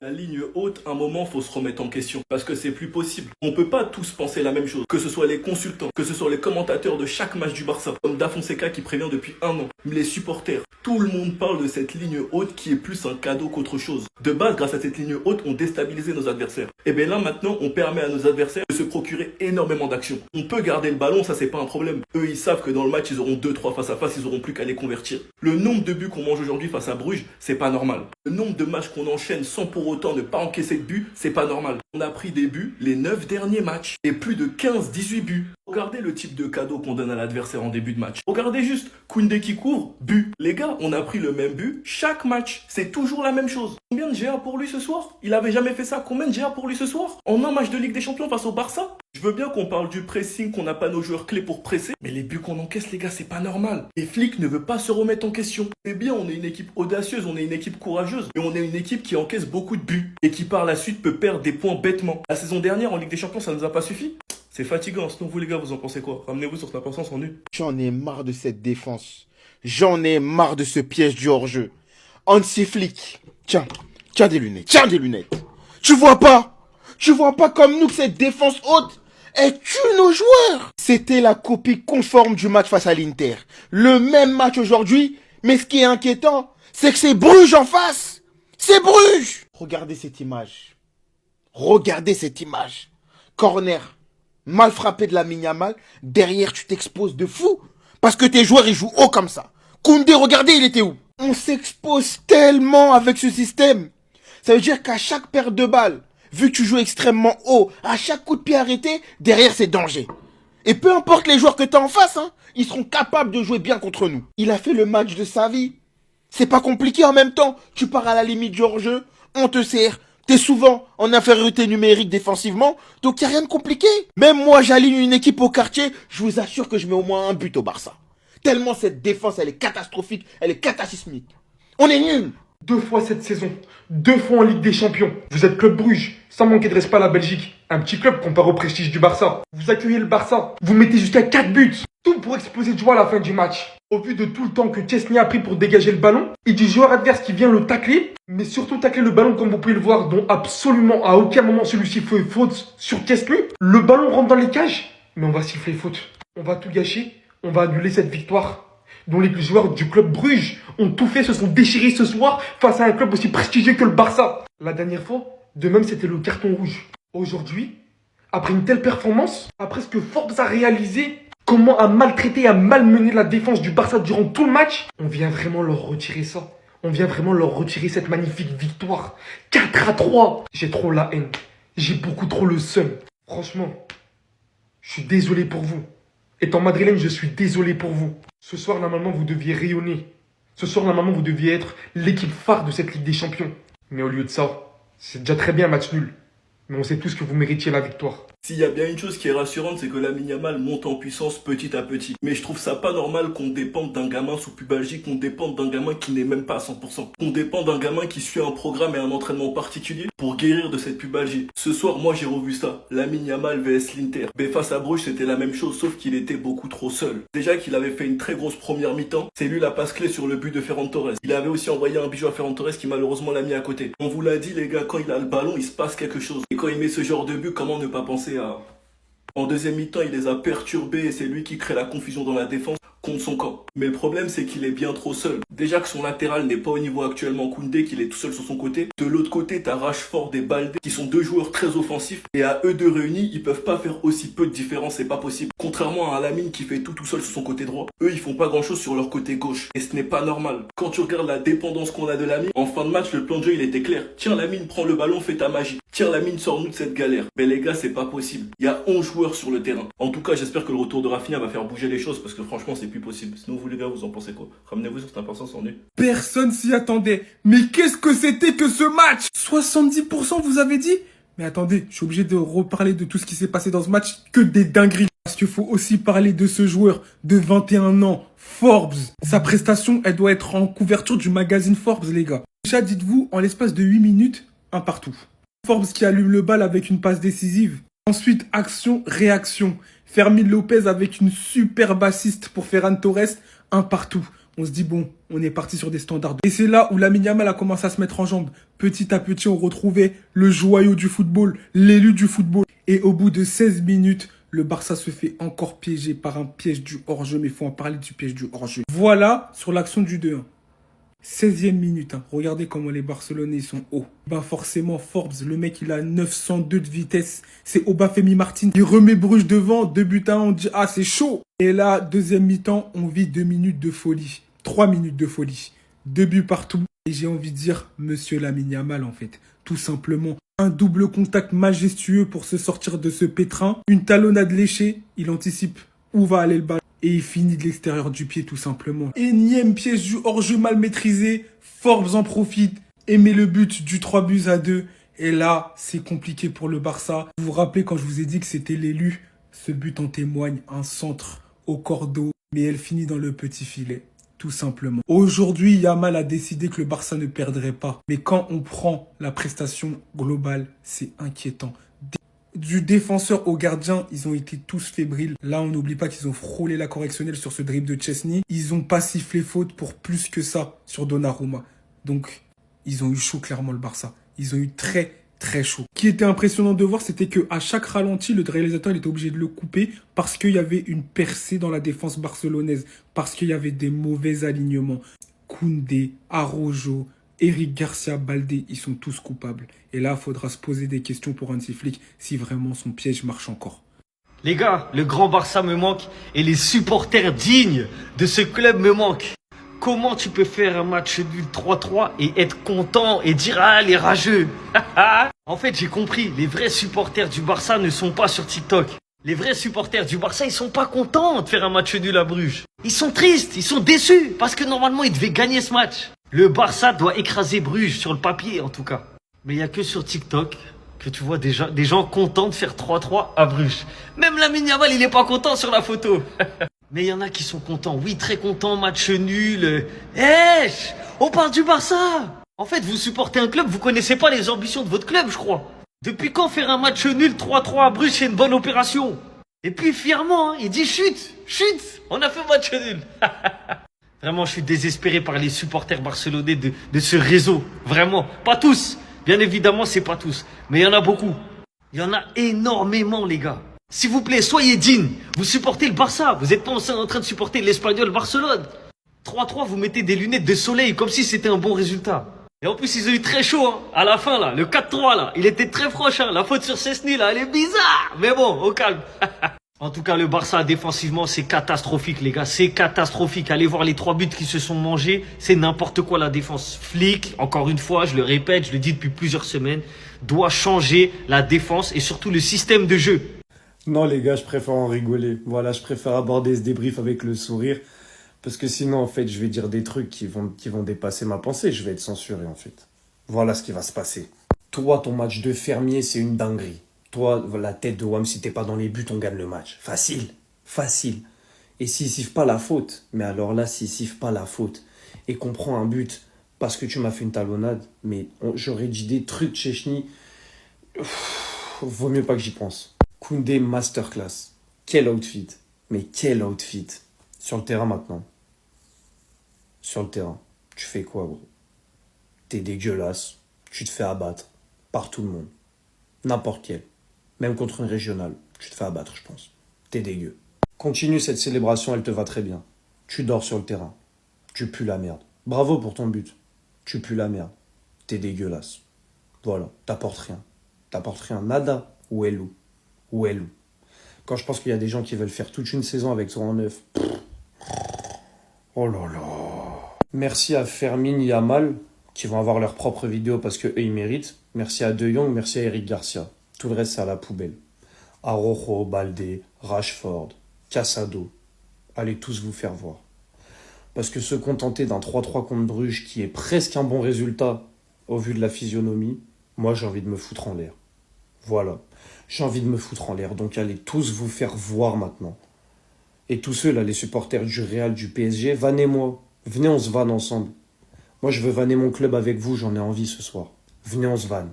La ligne haute, un moment, faut se remettre en question. Parce que c'est plus possible. On peut pas tous penser la même chose. Que ce soit les consultants, que ce soit les commentateurs de chaque match du Barça, comme Da Fonseca qui prévient depuis un an, les supporters. Tout le monde parle de cette ligne haute qui est plus un cadeau qu'autre chose. De base, grâce à cette ligne haute, on déstabilisait nos adversaires. Et bien là, maintenant, on permet à nos adversaires de se procurer énormément d'actions. On peut garder le ballon, ça c'est pas un problème. Eux, ils savent que dans le match, ils auront 2-3 face à face, ils auront plus qu'à les convertir. Le nombre de buts qu'on mange aujourd'hui face à Bruges, c'est pas normal. Le nombre de matchs qu'on enchaîne sans pour autant ne pas encaisser de buts, c'est pas normal. On a pris des buts les 9 derniers matchs et plus de 15-18 buts. Regardez le type de cadeau qu'on donne à l'adversaire en début de match. Regardez juste, Koundé qui couvre, but. Les gars, on a pris le même but chaque match. C'est toujours la même chose. Combien de GA pour lui ce soir? Il avait jamais fait ça. Combien de GA pour lui ce soir? En un match de Ligue des Champions face au Barça? Je veux bien qu'on parle du pressing, qu'on n'a pas nos joueurs clés pour presser, mais les buts qu'on encaisse, les gars, c'est pas normal. Les flics ne veulent pas se remettre en question. C'est bien, on est une équipe audacieuse, on est une équipe courageuse, mais on est une équipe qui encaisse beaucoup de buts et qui par la suite peut perdre des points bêtement. La saison dernière en Ligue des Champions, ça nous a pas suffi. C'est fatigant. Sinon, vous les gars, vous en pensez quoi? Ramenez-vous sur cette importance en nul. J'en ai marre de cette défense. J'en ai marre de ce piège du hors-jeu. Hansi Flick, tiens des lunettes, Tu vois pas comme nous que cette défense haute, elle tue nos joueurs. C'était la copie conforme du match face à l'Inter. Le même match aujourd'hui, mais ce qui est inquiétant, c'est que c'est Bruges en face. C'est Bruges. Regardez cette image. Corner. Mal frappé de Lamine Yamal. Derrière, tu t'exposes de fou. Parce que tes joueurs, ils jouent haut comme ça. Koundé, regardez, il était où? On s'expose tellement avec ce système. Ça veut dire qu'à chaque perte de balle, vu que tu joues extrêmement haut, à chaque coup de pied arrêté, derrière, c'est danger. Et peu importe les joueurs que tu as en face, ils seront capables de jouer bien contre nous. Il a fait le match de sa vie. C'est pas compliqué en même temps. Tu pars à la limite du hors-jeu, on te sert. T'es souvent en infériorité numérique défensivement, donc y a rien de compliqué. Même moi, j'aligne une équipe au quartier, je vous assure que je mets au moins un but au Barça. Tellement cette défense, elle est catastrophique, elle est cataclysmique. On est nuls. 2 fois cette saison, 2 fois en Ligue des Champions. Vous êtes Club Bruges, sans manquer de respect à la Belgique. Un petit club comparé au prestige du Barça. Vous accueillez le Barça, vous mettez jusqu'à 4 buts. Tout pour exploser de joie à la fin du match. Au vu de tout le temps que Chesney a pris pour dégager le ballon, et du joueur adverse qui vient le tacler, mais surtout tacler le ballon comme vous pouvez le voir, dont absolument à aucun moment celui-ci fait faute sur Chesney. Le ballon rentre dans les cages, mais on va siffler faute. On va tout gâcher, on va annuler cette victoire. Dont les joueurs du club Bruges ont tout fait, se sont déchirés ce soir face à un club aussi prestigieux que le Barça. La dernière fois, de même c'était le carton rouge. Aujourd'hui, après une telle performance, après ce que Forbes a réalisé, comment a maltraité et a malmené la défense du Barça durant tout le match, on vient vraiment leur retirer ça. On vient vraiment leur retirer cette magnifique victoire. 4-3. J'ai trop la haine. J'ai beaucoup trop le seum. Franchement, je suis désolé pour vous. Étant madrilène, je suis désolé pour vous. Ce soir, normalement, vous deviez rayonner. Ce soir, normalement, vous deviez être l'équipe phare de cette Ligue des Champions. Mais au lieu de ça, c'est déjà très bien un match nul. Mais on sait tous que vous méritiez la victoire. S'il y a bien une chose qui est rassurante, c'est que Lamine Yamal monte en puissance petit à petit. Mais je trouve ça pas normal qu'on dépende d'un gamin sous pubalgie, qu'on dépende d'un gamin qui n'est même pas à 100%. Qu'on dépende d'un gamin qui suit un programme et un entraînement particulier pour guérir de cette pubalgie. Ce soir, moi j'ai revu ça. Lamine Yamal vs l'Inter. Mais face à Bruges, c'était la même chose, sauf qu'il était beaucoup trop seul. Déjà qu'il avait fait une très grosse première mi-temps, c'est lui la passe clé sur le but de Ferran Torres. Il avait aussi envoyé un bijou à Ferran Torres qui malheureusement l'a mis à côté. On vous l'a dit les gars, quand il a le ballon, il se passe quelque chose. Et quand il met ce genre de but, comment ne pas penser à... En deuxième mi-temps, il les a perturbés et c'est lui qui crée la confusion dans la défense contre son camp. Mais le problème, c'est qu'il est bien trop seul. Déjà que son latéral n'est pas au niveau actuellement Koundé, qu'il est tout seul sur son côté. De l'autre côté, t'as Rashford et Baldé, qui sont deux joueurs très offensifs. Et à eux deux réunis, ils peuvent pas faire aussi peu de différence, c'est pas possible. Contrairement à Lamine qui fait tout seul sur son côté droit, eux, ils font pas grand-chose sur leur côté gauche. Et ce n'est pas normal. Quand tu regardes la dépendance qu'on a de Lamine, en fin de match, le plan de jeu, il était clair. Tiens, Lamine, prends le ballon, fais ta magie. Tiens, Lamine, sors-nous de cette galère. Mais les gars, c'est pas possible. Il y a 11 joueurs sur le terrain. En tout cas, j'espère que le retour de Rafinha va faire bouger les choses parce que franchement, c'est plus possible. Sinon, vous les gars, vous en pensez quoi? Ramenez-vous sur cette importance en nu. Personne s'y attendait. Mais qu'est-ce que c'était que ce match? 70% vous avez dit? Mais attendez, je suis obligé de reparler de tout ce qui s'est passé dans ce match. Que des dingueries. Parce qu'il faut aussi parler de ce joueur de 21 ans, Forbes. Sa prestation, elle doit être en couverture du magazine Forbes, les gars. Déjà, dites-vous, en l'espace de 8 minutes, un partout. Forbes qui allume le bal avec une passe décisive. Ensuite, action, réaction. Fermín López avec une superbe assist pour Ferran Torres, un partout. on se dit bon, on est parti sur des standards. Et c'est là où Lamine Yamal a commencé à se mettre en jambe. Petit à petit, on retrouvait le joyau du football, l'élu du football. Et au bout de 16 minutes, le Barça se fait encore piéger par un piège du hors-jeu. Mais il faut en parler du piège du hors-jeu. Voilà sur l'action du 2-1. 16e minute, hein. Regardez comment les Barcelonais sont hauts. Ben forcément, Forbes, le mec, il a 902 de vitesse. C'est Obafemi Martin. Il remet Bruges devant, 2-1, on dit, ah, c'est chaud. Et là, deuxième mi-temps, on vit 2 minutes de folie. 3 minutes de folie. 2 buts partout. Et j'ai envie de dire, monsieur Lamine Yamal, en fait. Tout simplement. Un double contact majestueux pour se sortir de ce pétrin. Une talonnade léchée. Il anticipe où va aller le ballon. Et il finit de l'extérieur du pied, tout simplement. Énième piège du hors-jeu mal maîtrisé. Forbes en profite et met le but du 3-2. Et là, c'est compliqué pour le Barça. Vous vous rappelez quand je vous ai dit que c'était l'élu? Ce but en témoigne, un centre au cordeau. Mais elle finit dans le petit filet, tout simplement. Aujourd'hui, Yamal a décidé que le Barça ne perdrait pas. Mais quand on prend la prestation globale, c'est inquiétant. Du défenseur au gardien, ils ont été tous fébriles. Là, on n'oublie pas qu'ils ont frôlé la correctionnelle sur ce dribble de Chesney. Ils n'ont pas sifflé faute pour plus que ça sur Donnarumma. Donc, ils ont eu chaud clairement le Barça. Ils ont eu très très chaud. Ce qui était impressionnant de voir, c'était qu'à chaque ralenti, le réalisateur il était obligé de le couper parce qu'il y avait une percée dans la défense barcelonaise. Parce qu'il y avait des mauvais alignements. Koundé, Araujo, Eric Garcia, Baldé, ils sont tous coupables. Et là, il faudra se poser des questions pour Hansi Flick si vraiment son piège marche encore. Les gars, le grand Barça me manque et les supporters dignes de ce club me manquent. Comment tu peux faire un match nul 3-3 et être content et dire « Ah, les rageux !» En fait, j'ai compris, les vrais supporters du Barça ne sont pas sur TikTok. Les vrais supporters du Barça, ils sont pas contents de faire un match nul à Bruges. Ils sont tristes, ils sont déçus parce que normalement, ils devaient gagner ce match. Le Barça doit écraser Bruges, sur le papier en tout cas. Mais il n'y a que sur TikTok que tu vois des gens contents de faire 3-3 à Bruges. Même Lamine Yamal, il est pas content sur la photo. Mais il y en a qui sont contents, oui, très contents, match nul. On parle du Barça. En fait, vous supportez un club, vous connaissez pas les ambitions de votre club, je crois. Depuis quand faire un match nul 3-3 à Bruges, c'est une bonne opération? Et puis fièrement, hein, il dit chute, on a fait match nul. Vraiment, je suis désespéré par les supporters barcelonais de ce réseau. Vraiment, pas tous. Bien évidemment, c'est pas tous. Mais il y en a beaucoup. Il y en a énormément, les gars. S'il vous plaît, soyez dignes. Vous supportez le Barça. Vous n'êtes pas en train de supporter l'Espagnol Barcelone. 3-3, vous mettez des lunettes de soleil comme si c'était un bon résultat. Et en plus, ils ont eu très chaud, hein. À la fin, là, le 4-3, là, il était très proche, hein. La faute sur Szczęsny, là, elle est bizarre. Mais bon, au calme. En tout cas, le Barça, défensivement, c'est catastrophique, les gars. C'est catastrophique. Allez voir les 3 buts qui se sont mangés. C'est n'importe quoi, la défense. Flick, encore une fois, je le répète, je le dis depuis plusieurs semaines, doit changer la défense et surtout le système de jeu. Non, les gars, je préfère en rigoler. Voilà, je préfère aborder ce débrief avec le sourire. Parce que sinon, en fait, je vais dire des trucs qui vont dépasser ma pensée. Je vais être censuré, en fait. Voilà ce qui va se passer. Toi, ton match de fermier, c'est une dinguerie. Toi, la tête de WAM, si t'es pas dans les buts, on gagne le match. Facile. Facile. Et s'il siffle pas la faute, mais alors là, s'il siffle pas la faute, et qu'on prend un but parce que tu m'as fait une talonnade, mais j'aurais dit des trucs, Szczęsny. Vaut mieux pas que j'y pense. Koundé masterclass. Quel outfit. Mais quel outfit. Sur le terrain maintenant. Sur le terrain. Tu fais quoi, gros? T'es dégueulasse. Tu te fais abattre. Par tout le monde. N'importe quel. Même contre une régionale. Tu te fais abattre, je pense. T'es dégueu. Continue cette célébration, elle te va très bien. Tu dors sur le terrain. Tu pues la merde. Bravo pour ton but. Tu pues la merde. T'es dégueulasse. Voilà. T'apportes rien. T'apportes rien. Nada. Ou Elou. Ou Elou. Quand je pense qu'il y a des gens qui veulent faire toute une saison avec toi en neuf. Oh là là. Merci à Fermin Yamal, qui vont avoir leur propre vidéo parce qu'eux, ils méritent. Merci à De Jong, merci à Eric Garcia. Tout le reste, c'est à la poubelle. Araujo, Baldé, Rashford, Casado. Allez tous vous faire voir. Parce que se contenter d'un 3-3 contre Bruges, qui est presque un bon résultat au vu de la physionomie, moi, j'ai envie de me foutre en l'air. Voilà. J'ai envie de me foutre en l'air. Donc, allez tous vous faire voir maintenant. Et tous ceux, là, les supporters du Real, du PSG, vannez-moi. Venez, on se vanne ensemble. Moi, je veux vanner mon club avec vous, j'en ai envie ce soir. Venez, on se vanne.